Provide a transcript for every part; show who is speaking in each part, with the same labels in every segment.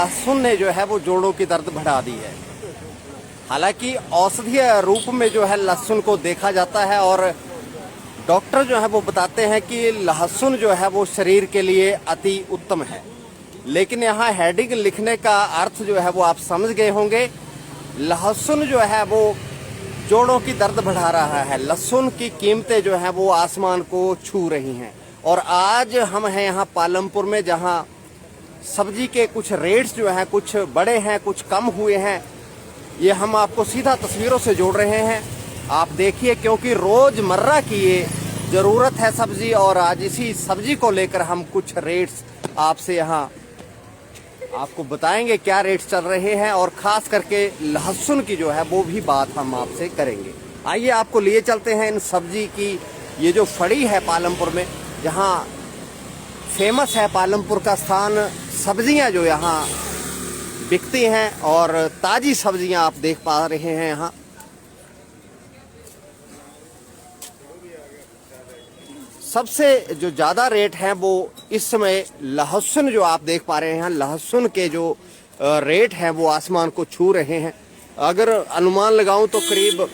Speaker 1: लहसुन ने जो है वो जोड़ों की दर्द बढ़ा दी है। हालांकि औषधीय रूप में जो है लहसुन को देखा जाता है और डॉक्टर जो है वो बताते हैं कि लहसुन जो है वो शरीर के लिए अति उत्तम है। लेकिन यहाँ हेडिंग लिखने का अर्थ जो है वो आप समझ गए होंगे। लहसुन जो है वो जोड़ों की दर्द बढ़ा रहा है। लहसुन की कीमतें जो है वो आसमान को छू रही हैं। और आज हम हैं यहाँ पालमपुर में, जहाँ सब्जी के कुछ रेट्स जो हैं कुछ बड़े हैं कुछ कम हुए हैं। ये हम आपको सीधा तस्वीरों से जोड़ रहे हैं, आप देखिए, क्योंकि रोजमर्रा की ये जरूरत है सब्जी। और आज इसी सब्जी को लेकर हम कुछ रेट्स आपसे यहाँ आपको बताएंगे क्या रेट्स चल रहे हैं, और खास करके लहसुन की जो है वो भी बात हम आपसे करेंगे। आइए आपको लिए चलते हैं इन सब्जी की ये जो फड़ी है पालमपुर में, जहाँ फेमस है पालमपुर का स्थान। सब्जियां जो यहाँ बिकती हैं और ताजी सब्जियां आप देख पा रहे हैं यहाँ। सबसे जो ज्यादा रेट है वो इस समय लहसुन जो आप देख पा रहे हैं, लहसुन के जो रेट है वो आसमान को छू रहे हैं। अगर अनुमान लगाऊं तो करीब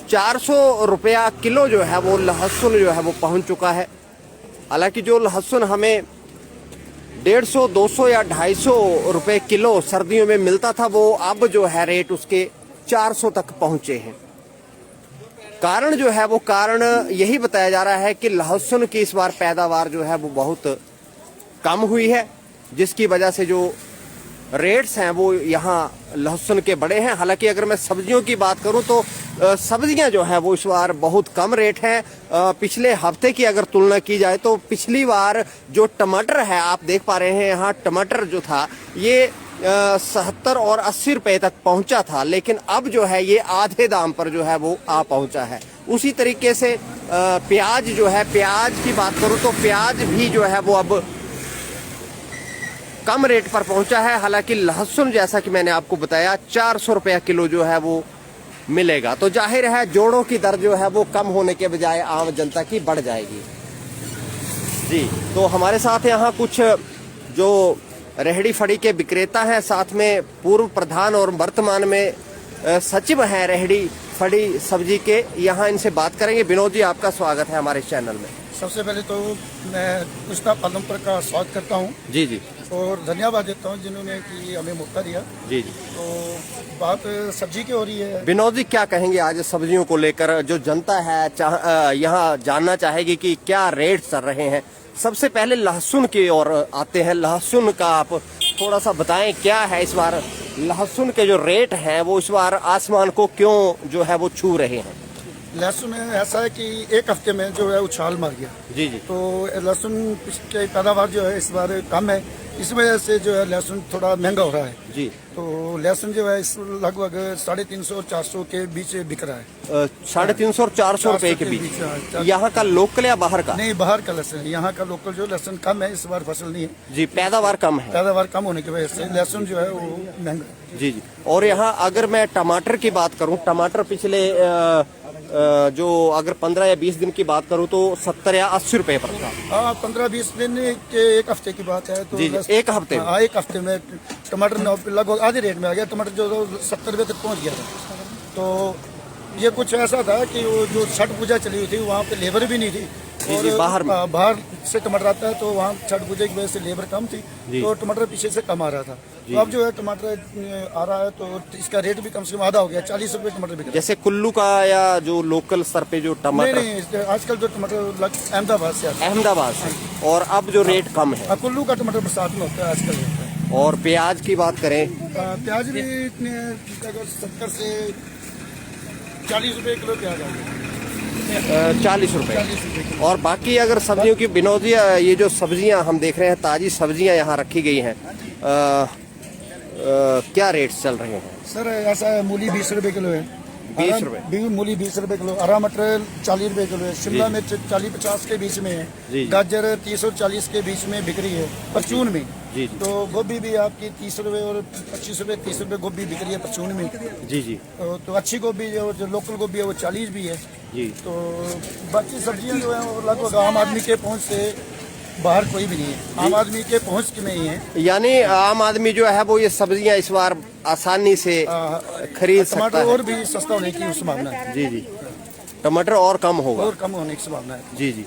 Speaker 1: 400 रुपया किलो जो है वो लहसुन जो है वो पहुंच चुका है। हालांकि जो लहसुन हमें 150, 200 या 250 रुपए किलो सर्दियों में मिलता था, वो अब जो है रेट उसके 400 तक पहुंचे हैं। कारण जो है वो कारण यही बताया जा रहा है कि लहसुन की इस बार पैदावार जो है वो बहुत कम हुई है, जिसकी वजह से जो रेट्स हैं वो यहाँ लहसुन के बड़े हैं। हालांकि अगर मैं सब्जियों की बात करूं तो सब्जियां जो हैं वो इस बार बहुत कम रेट हैं। पिछले हफ्ते की अगर तुलना की जाए तो पिछली बार जो टमाटर है आप देख पा रहे हैं यहाँ, टमाटर जो था ये 70 और 80 रुपए तक पहुंचा था, लेकिन अब जो है ये आधे दाम पर जो है वो आ पहुंचा है। उसी तरीके से प्याज जो है, प्याज की बात करूं तो प्याज भी जो है वो अब कम रेट पर पहुंचा है। हालांकि लहसुन जैसा कि मैंने आपको बताया 400 रुपया किलो जो है वो मिलेगा। तो जाहिर है जोड़ों की दर जो है वो कम होने के बजाय आम जनता की बढ़ जाएगी। जी, तो हमारे साथ यहाँ कुछ जो रेहड़ी फड़ी के विक्रेता हैं, साथ में पूर्व प्रधान और वर्तमान में सचिव हैं रेहड़ी फड़ी सब्जी के, यहाँ इनसे बात करेंगे। विनोद जी, आपका स्वागत है हमारे चैनल में।
Speaker 2: सबसे पहले तो मैं कुश्ता पालमपुर का स्वागत करता हूँ।
Speaker 1: जी जी, और
Speaker 2: धन्यवाद देता हूँ जिन्होंने कि हमें मौका दिया।
Speaker 1: जी जी,
Speaker 2: तो बात सब्जी की हो रही है।
Speaker 1: विनोद जी, क्या कहेंगे आज सब्जियों को लेकर? जो जनता है यहाँ जानना चाहेगी कि क्या रेट चल रहे हैं। सबसे पहले लहसुन की ओर आते हैं। लहसुन का आप थोड़ा सा बताएं, क्या है इस बार लहसुन के जो रेट हैं वो इस बार आसमान को क्यों जो है वो छू रहे हैं?
Speaker 2: लहसुन ऐसा है कि एक हफ्ते में जो है उछाल मार गया।
Speaker 1: जी जी,
Speaker 2: तो लहसुन की पैदावार जो है इस बार कम है, इस वजह से जो है लहसुन थोड़ा महंगा हो रहा है।
Speaker 1: जी,
Speaker 2: तो लहसुन जो है इस लगभग 350 और 400 के बीच बिक रहा है।
Speaker 1: 350 और 400 रुपए के बीच। यहाँ का लोकल या बाहर का?
Speaker 2: नहीं, बाहर का लहसुन। यहाँ का लोकल जो लहसुन कम है, इस बार फसल नहीं है।
Speaker 1: जी, पैदावार कम है।
Speaker 2: पैदावार कम होने की वजह से लहसुन जो है वो महंगा है।
Speaker 1: जी जी, और यहाँ अगर मैं टमाटर की बात करूँ, टमाटर पिछले जो अगर 15 या 20 दिन की बात करूं तो 70 या 80 रुपए पर था।
Speaker 2: हाँ, 15-20 दिन के एक हफ्ते की बात है। तो
Speaker 1: जी, एक हफ्ते में?
Speaker 2: हाँ, एक हफ्ते में टमाटर लगभग आधे रेट में आ गया। टमाटर जो 70 रुपए तक पहुंच गया था। तो ये कुछ ऐसा था कि वो जो छठ पूजा चली हुई थी वहाँ पे लेबर भी नहीं थी।
Speaker 1: और
Speaker 2: बाहर से टमाटर आता है तो वहाँ छठ पूजा की वजह से लेबर कम थी, तो टमाटर पीछे से कम आ रहा था। तो अब जो है टमाटर आ रहा है तो इसका रेट भी कम से कम आधा हो गया। 40 रुपए टमाटर बिक रहा है।
Speaker 1: जैसे कुल्लू का या जो लोकल स्तर पे जो टमाटर?
Speaker 2: नहीं, आजकल जो टमाटर अहमदाबाद से आता है।
Speaker 1: अहमदाबाद से, और अब जो रेट कम है।
Speaker 2: कुल्लू का टमाटर बरसात में होता है आजकल।
Speaker 1: और प्याज की बात करें?
Speaker 2: प्याज भी इतने 70 से 40 रुपए किलो प्याज आ गया।
Speaker 1: 40 रुपए। और बाकी अगर सब्जियों की, विनोद जी, ये जो सब्जियां हम देख रहे हैं, ताजी सब्जियां यहाँ रखी गई हैं, क्या रेट्स चल रहे हैं?
Speaker 2: सर ऐसा है, मूली 20 रुपए किलो है।
Speaker 1: 20 रुपए?
Speaker 2: मूली 20 रुपए किलो। हरा मटर 40 रुपए किलो है। शिमला मिर्च 40-50 के बीच में है। गाजर 30 और 40 के बीच में बिक रही है परचून में।
Speaker 1: जी,
Speaker 2: तो गोभी भी आपकी 30 रुपए और 25 रुपए 30 रुपए गोभी बिक रही है परचून में।
Speaker 1: जी जी,
Speaker 2: तो अच्छी गोभी जो लोकल गोभी है वो 40 भी है।
Speaker 1: जी,
Speaker 2: तो बाकी सब्जियां जो है वो लगभग आम आदमी के पहुंच से बाहर कोई भी नहीं है, आम आदमी के पहुंच के में ही है।
Speaker 1: यानी आम आदमी जो है वो ये सब्जियां इस बार आसानी से खरीद सकता
Speaker 2: टमाटर
Speaker 1: है।
Speaker 2: और भी सस्ता होने की संभावना है,
Speaker 1: जी जी, टमाटर और कम होगा।
Speaker 2: और कम होने की संभावना है।
Speaker 1: जी जी।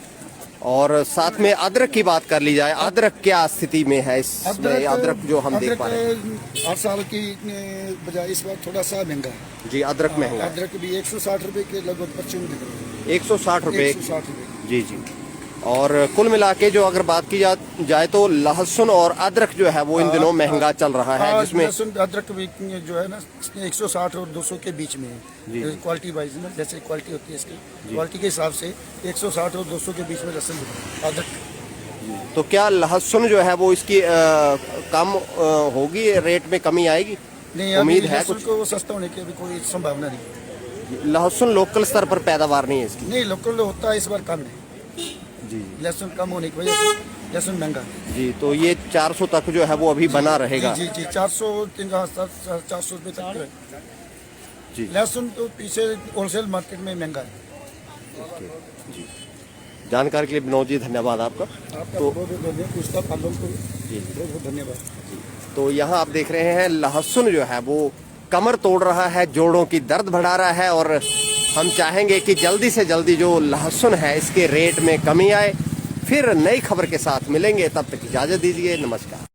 Speaker 1: और साथ में अदरक की बात कर ली जाए, अदरक क्या स्थिति में है इसमें? अदरक जो हम देख पा रहे हैं,
Speaker 2: हर साल की बजाय इस बार थोड़ा सा महंगा है।
Speaker 1: जी, अदरक महंगा है।
Speaker 2: अदरक भी 160 रुपए के लगभग परचून बिक रहे हैं।
Speaker 1: 160 रुपए।
Speaker 2: 160 रुपए।
Speaker 1: जी जी। और कुल मिला के जो अगर बात की जाए तो लहसुन और अदरक जो है वो इन दिनों महंगा चल रहा है, जिसमें
Speaker 2: लहसुन अदरक भी जो है ना 160 और 200 के बीच में
Speaker 1: जी।
Speaker 2: है। क्वालिटी वाइज ना, जैसे क्वालिटी होती है इसकी, क्वालिटी के हिसाब से 160 और 200 के बीच में लहसुन अदरक।
Speaker 1: तो क्या लहसुन जो है वो इसकी कम होगी, रेट में कमी आएगी?
Speaker 2: नहीं,
Speaker 1: उम्मीद
Speaker 2: अभी
Speaker 1: है
Speaker 2: लहसुन
Speaker 1: कुछ?
Speaker 2: को सस्ता होने की अभी कोई संभावना नहीं।
Speaker 1: लहसुन लोकल स्तर पर पैदावार नहीं है इसकी।
Speaker 2: नहीं, लोकल होता है, इस बार कम है।
Speaker 1: जी
Speaker 2: लहसुन कम होने की वजह से लहसुन महंगा है।
Speaker 1: जी। तो ये 400 तक जो है वो अभी बना रहेगा।
Speaker 2: जी जी, 400 400 रुपये तक है।
Speaker 1: जी।
Speaker 2: लहसुन तो पीछे होलसेल मार्केट में महंगा है।
Speaker 1: जी। जानकारी के लिए विनोद जी धन्यवाद आपका।
Speaker 2: आपका बहुत बहुत धन्यवाद, पूछता पालों को
Speaker 1: जी।
Speaker 2: बहुत बहुत धन्यवाद।
Speaker 1: तो यहाँ आप देख रहे हैं लहसुन जो है वो कमर तोड़ रहा है, जोड़ों की दर्द बढ़ा रहा है, और हम चाहेंगे कि जल्दी से जल्दी जो लहसुन है इसके रेट में कमी आए। फिर नई खबर के साथ मिलेंगे, तब तक इजाजत दीजिए, नमस्कार।